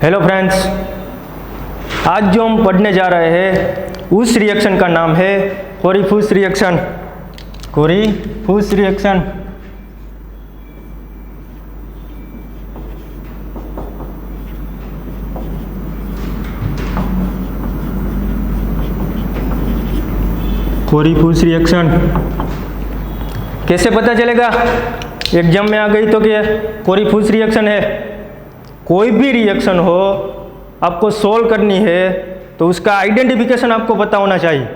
Hello friends, आज जो हम पढ़ने जा रहे हैं उस रिएक्शन का नाम है कोरीफुस रिएक्शन। कोरीफुस रिएक्शन कोरीफुस रिएक्शन कैसे पता चलेगा? एग्जाम में आ गई तो क्या कोरीफुस रिएक्शन है। कोई भी रिएक्शन हो आपको सोल्व करनी है तो उसका आइडेंटिफिकेशन आपको पता होना चाहिए।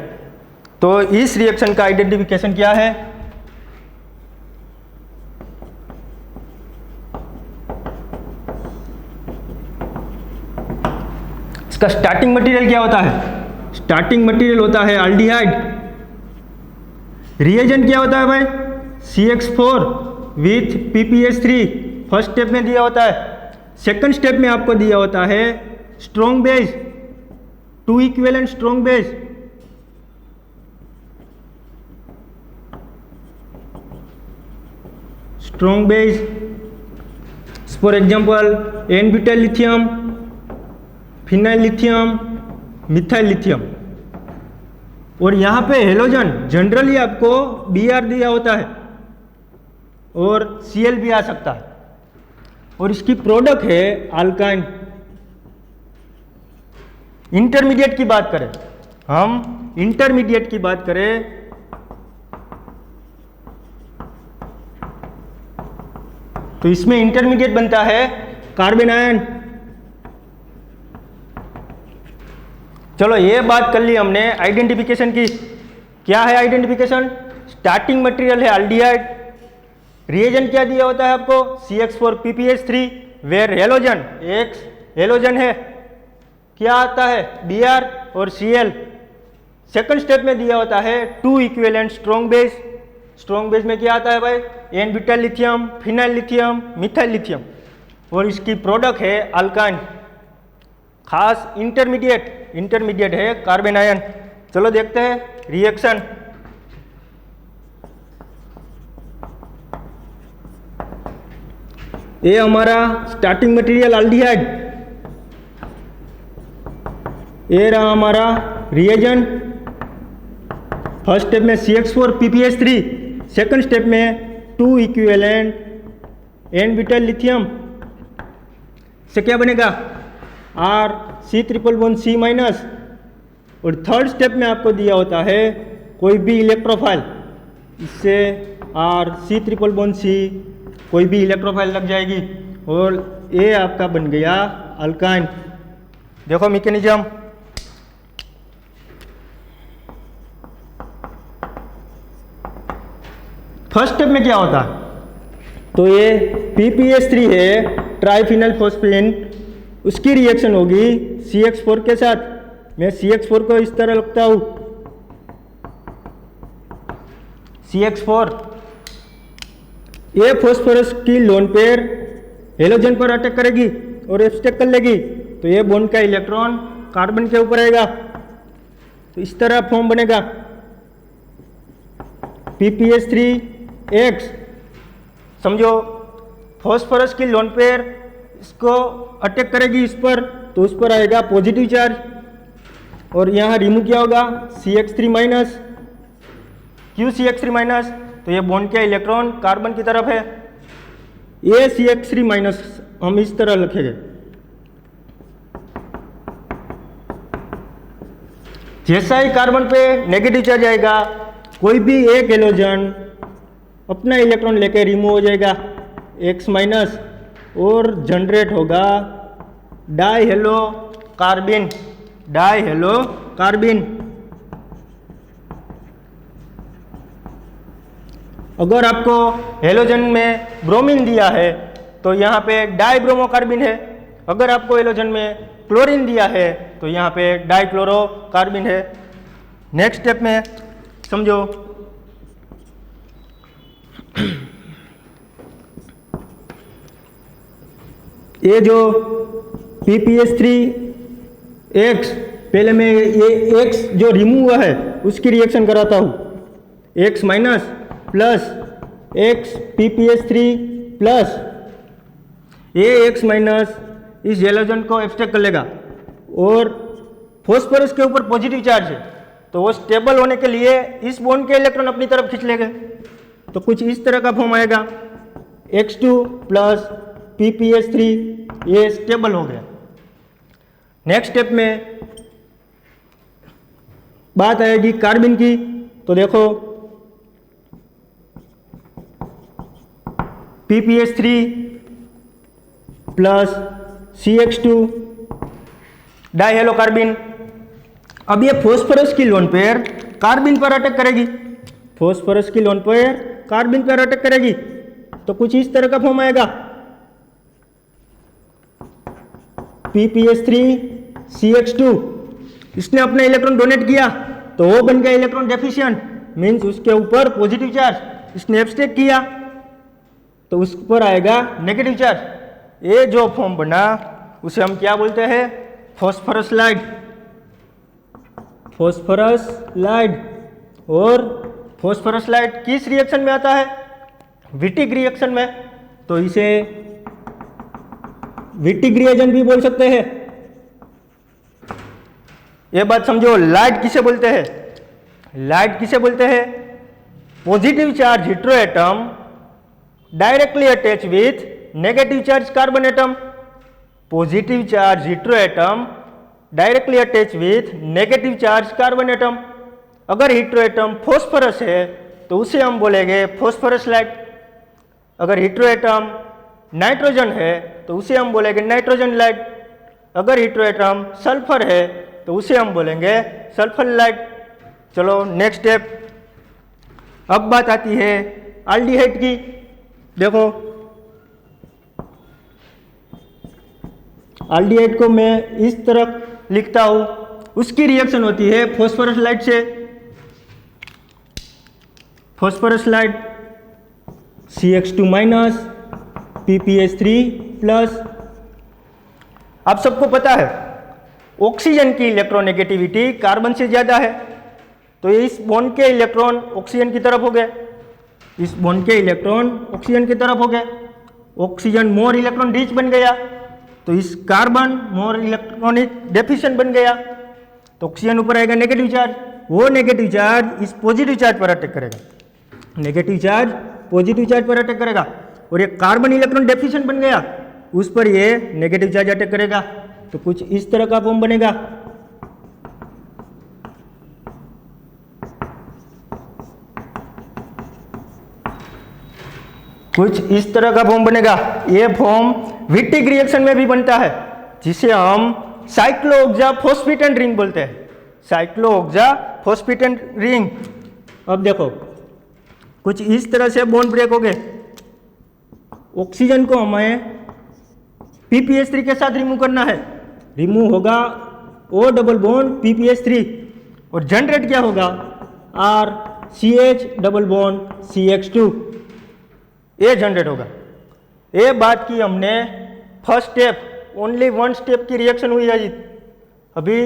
तो इस रिएक्शन का आइडेंटिफिकेशन क्या है? इसका स्टार्टिंग मटेरियल क्या होता है? स्टार्टिंग मटेरियल होता है एल्डिहाइड। रिएजेंट क्या होता है भाई? CH4 with PPH3 first step में दिया होता है। सेकंड स्टेप में आपको दिया होता है strong base, 2 equivalent strong base. Strong base for example n butyl lithium, phenyl lithium, methyl lithium. और यहाँ पे हेलोजन जनरली आपको Br दिया होता है और Cl भी आ सकता है। और इसकी प्रोडक्ट है अल्काइन। इंटरमीडिएट की बात करें, हम इंटरमीडिएट की बात करें तो इसमें इंटरमीडिएट बनता है कार्बन आयन। चलो ये बात कर ली हमने आइडेंटिफिकेशन की। क्या है आइडेंटिफिकेशन? स्टार्टिंग मटेरियल है एल्डिहाइड। रिएजेंट क्या दिया होता है आपको? CH4 PPH3 where halogen X halogen है। क्या आता है? Br और Cl। सेकंड स्टेप में दिया होता है 2 equivalent strong base. Strong base में क्या आता है भाई? N butyl lithium, phenyl lithium, methyl lithium. और इसकी प्रोडक्ट है अल्काइन। खास इंटरमीडिएट है कार्बन आयन। चलो देखते हैं रिएक्शन। ये हमारा स्टार्टिंग मटेरियल एल्डिहाइड, ये रहा हमारा रिएजेंट। फर्स्ट स्टेप में CH4 PPH3, सेकंड स्टेप में 2 इक्विवेलेंट N-ब्यूटाइल लिथियम से क्या बनेगा? R C≡C-। और थर्ड स्टेप में आपको दिया होता है कोई भी इलेक्ट्रोफाइल, इससे R C≡C कोई भी इलेक्ट्रोफाइल लग जाएगी और ये आपका बन गया अल्काइन। देखो मैकेनिज्म। फर्स्ट स्टेप में क्या होता है? तो ये PPH3 है, ट्राइफिनाइल फॉस्फेन, उसकी रिएक्शन होगी CH4 के साथ। मैं CH4 को इस तरह रखता हूं। CH4 ये फॉस्फोरस की लोन पेयर हेलोजन पर अटैक करेगी और एब्स्ट्रैक्ट कर लेगी, तो ये बॉन्ड का इलेक्ट्रॉन कार्बन के ऊपर आएगा तो इस तरह फॉर्म बनेगा PPH3X। समझो फॉस्फोरस की लोन पेयर इसको अटैक करेगी इस पर, तो उस पर आएगा पॉजिटिव चार्ज और यहाँ रिमूव क्या होगा? CH3-। क्यों CH3-? तो ये बॉन्ड का इलेक्ट्रॉन कार्बन की तरफ है। ये CH3- हम इस तरह लिखेंगे। जैसा ही कार्बन पे नेगेटिव चार्ज आएगा, कोई भी एक हेलोजन अपना इलेक्ट्रॉन लेके रिमूव हो जाएगा X- और जनरेट होगा डाइहेलो कार्बिन। डाइहेलो कार्बिन। अगर आपको हेलोजन में ब्रोमीन दिया है तो यहाँ पे डाइब्रोमोकार्बिन है। अगर आपको हेलोजन में क्लोरीन दिया है तो यहाँ पे डाइक्लोरोकार्बिन है। नेक्स्ट स्टेप में समझो, ये जो PPH3X, पहले मैं ये X जो रिमूव हुआ है उसकी रिएक्शन कराता हूँ। X- plus X PPH3 plus ये X- इस हैलोजन को एब्स्ट्रैक्ट कर लेगा, और फॉस्फोरस के ऊपर पॉजिटिव चार्ज है तो वो स्टेबल होने के लिए इस बॉन्ड के इलेक्ट्रॉन अपनी तरफ खींच लेंगे। तो कुछ इस तरह का फॉर्म आएगा, X2 प्लस PPS3, ये स्टेबल हो गया। नेक्स्ट स्टेप में बात आएगी कार्बन की। तो देखो PPS3 प्लस CH2 डाइहेलो कार्बिन। अब ये फॉस्फोरस की लोन पेयर कार्बिन पर अटैक करेगी, फॉस्फोरस की लोन पेयर कार्बिन पर अटैक करेगी, तो कुछ इस तरह का फॉर्म आएगा, PPS3 CH2। इसने अपना इलेक्ट्रॉन डोनेट किया तो वो बन गया इलेक्ट्रॉन डेफिशिएंट, मीन्स उसके ऊपर पॉजिटिव चार्ज। इसने एब्स्ट्रैक्ट किया तो उस पर आएगा नेगेटिव चार्ज। ये जो फॉर्म बना उसे हम क्या बोलते हैं, फॉस्फोरस लाइट, फॉस्फोरस लाइट। और फॉस्फोरस लाइट किस रिएक्शन में आता है, विटिक रिएक्शन में, तो इसे विटिक रिएजेंट भी बोल सकते हैं। ये बात समझो, लाइट किसे बोलते हैं, लाइट किसे बोलते हैं, positive charge heteroatom directly attach with negative charge carbon atom, positive charge heteroatom directly attach with negative charge carbon atom. अगर हेटेरोएटम फॉस्फोरस है तो उसे हम बोलेंगे फॉस्फोरस लाइट, अगर हेटेरोएटम नाइट्रोजन है तो उसे हम बोलेंगे नाइट्रोजन लाइट, अगर हेटेरोएटम सल्फर है तो उसे हम बोलेंगे सल्फर लाइट। चलो नेक्स्ट स्टेप। अब बात आती है एल्डिहाइड की। देखो एल्डिहाइड को मैं इस तरह लिखता हूं, उसकी रिएक्शन होती है फॉस्फोरस लाइट से, phosphorus light CH2 minus PPS3 plus. आप सबको पता है ऑक्सीजन की इलेक्ट्रोनेगेटिविटी कार्बन से ज्यादा है, तो इस बॉन्ड के इलेक्ट्रॉन ऑक्सीजन की तरफ हो गए, इस बॉन्ड के इलेक्ट्रॉन ऑक्सीजन की तरफ हो गए, ऑक्सीजन मोर इलेक्ट्रॉन रिच बन गया, तो इस कार्बन मोर इलेक्ट्रॉनिक डेफिशिएंट बन गया, तो ऑक्सीजन ऊपर आएगा नेगेटिव चार्ज, वो नेगेटिव चार्ज इस पॉजिटिव चार्ज पर अटैक करेगा, नेगेटिव चार्ज पॉजिटिव चार्ज पर अटैक करेगा, और ये कार्बन इलेक्ट्रॉन डेफिशिएंट बन गया, उस पर ये नेगेटिव चार्ज अटैक करेगा, तो कुछ इस तरह का फॉर्म बनेगा। कुछ इस तरह का फॉर्म बनेगा। ये फॉर्म विटिक रिएक्शन में भी बनता है, जिसे हम साइक्लोऑक्सा फॉस्फेटेट रिंग बोलते हैं, साइक्लोऑक्सा फॉस्फेटेट रिंग। अब देखो कुछ इस तरह से बॉन्ड ब्रेक हो गए, ऑक्सीजन को हमें PPS3 के साथ रिमूव करना है, रिमूव होगा O डबल बॉन्ड PPS3, और जनरेट क्या होगा RCH डबल बॉन्ड CH2, ये जनरेट होगा। ये बात की हमने first step, only one step की रिएक्शन हुई है, अभी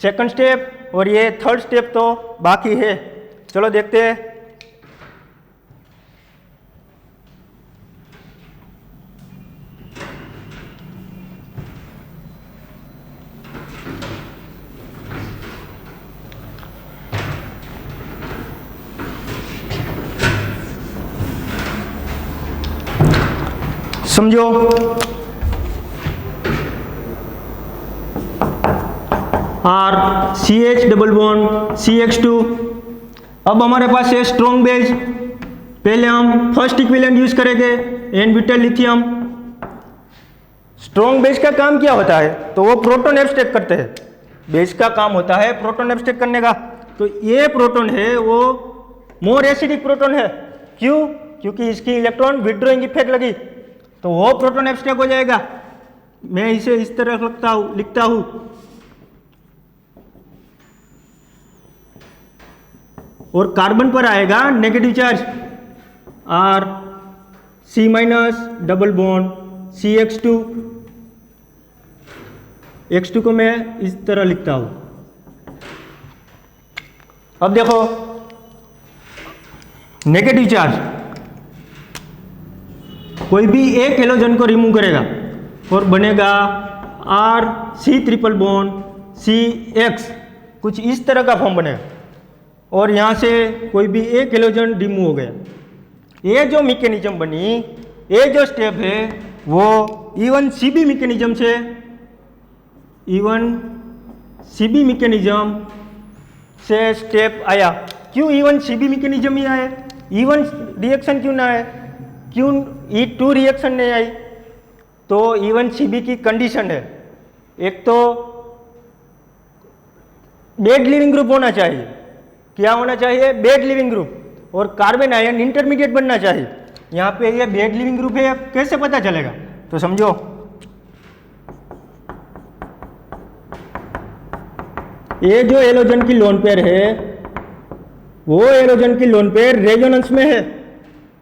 सेकंड स्टेप और ये थर्ड स्टेप तो बाकी है। चलो देखते हैं। समझो RCH डबल बॉन्ड CH2। अब हमारे पास है स्ट्रॉन्ग बेस, पहले हम फर्स्ट इक्विवेलेंट यूज करेंगे n-ब्यूटाइल लिथियम। स्ट्रॉन्ग बेस का काम क्या होता है, तो वो प्रोटॉन एब्स्ट्रैक्ट करते हैं, बेस का काम होता है प्रोटॉन एब्स्ट्रैक्ट करने का। तो ये प्रोटॉन है वो मोर एसिडिक प्रोटॉन है, क्यों, क्योंकि इसकी इलेक्ट्रॉन विड्रॉइंग इफेक्ट लगी, तो वो प्रोटॉन एब्स्ट्रैक्ट हो जाएगा। मैं इसे इस तरह लिखता हूं और कार्बन पर आएगा negative charge RC minus double bond CH2, X2 को मैं इस तरह लिखता हूं। अब देखो नेगेटिव चार्ज कोई भी एक हेलोजन को रिमूव करेगा, और बनेगा R≡CH, कुछ इस तरह का फॉर्म बनेगा। और यहाँ से कोई भी एक हेलोजन रिमूव हो गया। ये जो मैकेनिज्म बनी, ये जो स्टेप है वो E1CB मैकेनिज्म से E1CB मैकेनिज्म से स्टेप आया। क्यों E1CB मैकेनिज्म ही आया? E1 रिएक्शन क्यों ना आए? क्यों E2 रिएक्शन नहीं आई? तो E1CB की कंडीशन है, एक तो बेड लिविंग ग्रुप होना चाहिए। क्या होना चाहिए? Bed leaving group. और कार्बन आयन इंटरमीडिएट बनना चाहिए। यहाँ पे ये बेड लिविंग ग्रुप है, कैसे पता चलेगा? तो समझो, ये जो हेलोजन की लोन पेयर है वो हेलोजन की लोन पेयर रेजोनेंस में है,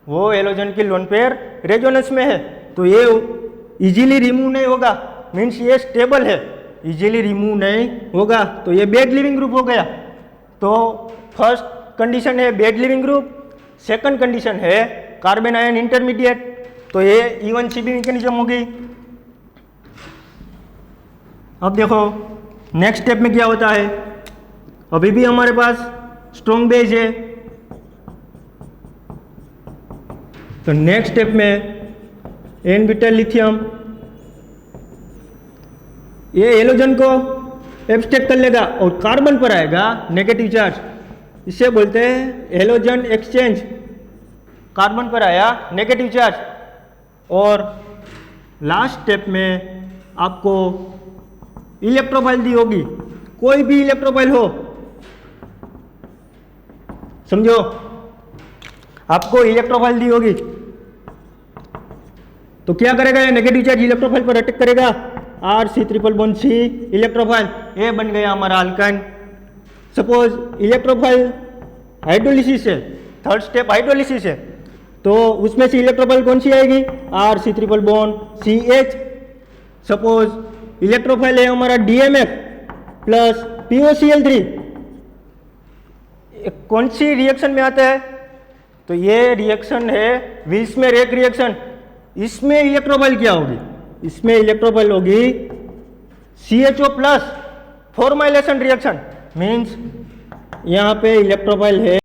वो हेलोजन की लोन पेयर रेजोनेंस में है। तो ये इजीली रिमूव नहीं होगा, मीन्स ये स्टेबल है, इजीली रिमूव नहीं होगा। तो ये बेड लिविंग ग्रुप हो गया। तो फर्स्ट कंडीशन है bed leaving group, second condition है कार्बन आयन इंटरमीडिएट। तो ये E1CB मैकेनिज्म हो गई। अब देखो नेक्स्ट स्टेप में क्या होता है। अभी भी हमारे पास स्ट्रॉन्ग बेस है, तो नेक्स्ट स्टेप में n-बीटा लिथियम ये हेलोजन को एब्स्ट्रैक्ट कर लेगा और कार्बन पर आएगा नेगेटिव चार्ज, इसे बोलते हैं हेलोजन एक्सचेंज। कार्बन पर आया नेगेटिव चार्ज। और लास्ट स्टेप में आपको इलेक्ट्रोफाइल दी होगी, कोई भी इलेक्ट्रोफाइल हो, समझो आपको इलेक्ट्रोफाइल दी होगी, तो क्या करेगा? ये नेगेटिव चार्ज इलेक्ट्रोफाइल पर अटैक करेगा, R≡C इलेक्ट्रोफाइल, ये बन गया हमारा अल्काइन। सपोज इलेक्ट्रोफाइल हाइड्रोलिसिस है, थर्ड स्टेप हाइड्रोलिसिस है, तो उसमें से इलेक्ट्रोफाइल कौन सी आएगी? R≡CH। सपोज इलेक्ट्रोफाइल है हमारा DMF प्लस POCl3, कौन सी रिएक्शन में आता है? तो ये रिएक्शन है विल्समेर-एक रिएक्शन। इसमें इलेक्ट्रोफाइल क्या होगी? इसमें इलेक्ट्रोफाइल होगी CHO plus formylation reaction, means यहाँ पे इलेक्ट्रोफाइल है